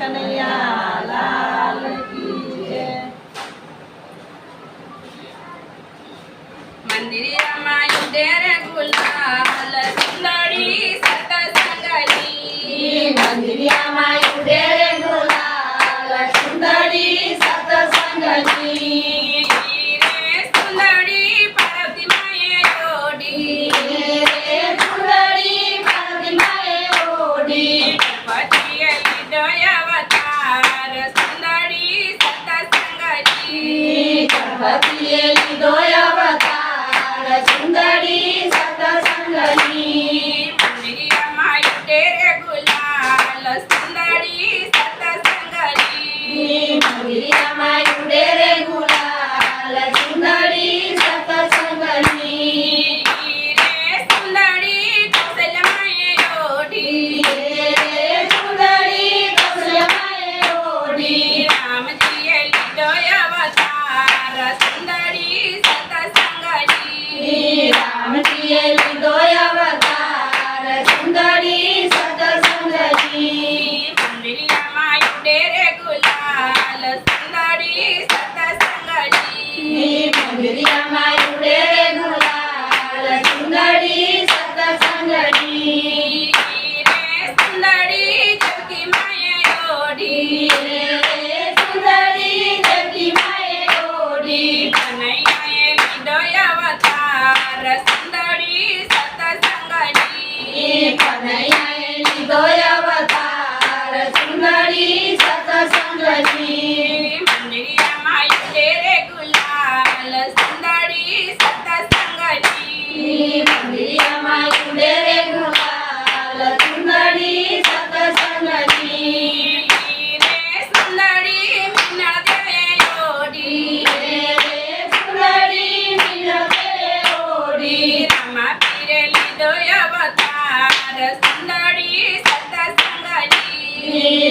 કનૈયા લાલ કી જય। મંદિરમાં ઉડેર ગુલાલ સુંદરી સતસંગની મંદિરમાં ઉડેર ગુલાલ સુંદરી સતસંગની રે સુંદરી પાર્વતી માએ ઓડી રે સુંદરી પાર્વતી માએ ઓડી પતિએ લીધો અવતાર સુંદરી સતસંગની ગણપતિએ લીધો અવતાર સુંદરી સતસંગની મંદિરમાં ઉડેર ગુલાલ સુંદરી સતસંગની મંદિરમાં ઉડેર ગુલાલ સુંદરી સતસંગની રે સુંદરી કૌશલ્યમાએ ઓડી સુંદરી કૌશલ્યમાએ ઓડી રામજીએ લીધો અવતાર સુંદરી સતસંગની રામજીએ લીધો અવતાર સુંદરી સતસંગની મંદિરમાં ઉડેર ગુલાલ સુંદરી સતસંગની મંદિરમાં ઉડેર ગુલાલ સુંદરી સતસંગની રે સુંદરી જગી માએ ઓડી સુંદરી દેવી માએ ઓડી કનૈયાએ લીધો અવતાર સુંદરી સતસંગની કનૈયાએ લીધો અવતાર સુંદરી સતસંગની મંદિરમાં ઉડેર ગુલાલ સુંદરી સતસંગની મંદિરમાં ઉડેર ગુલાલ સુંદરી સતસંગની રે સુંદરી મીના દેવે ઓડી સુંદરી મીનતે ઓડી રામા પીરે લીધો અવતાર સુંદરી સતસંગની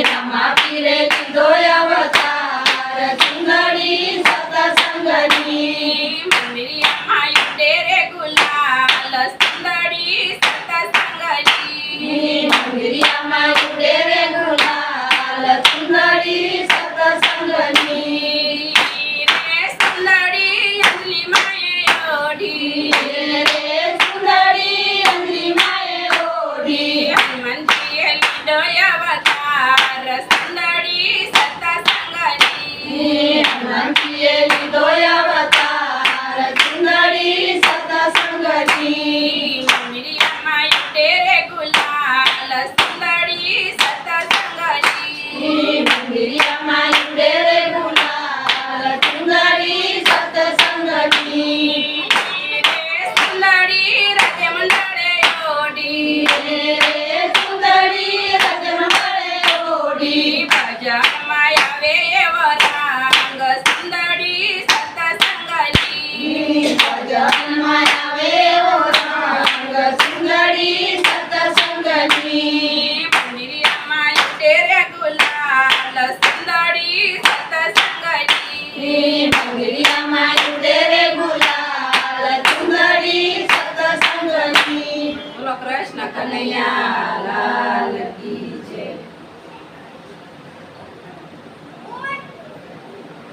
રામા પીરે લીધો અવતાર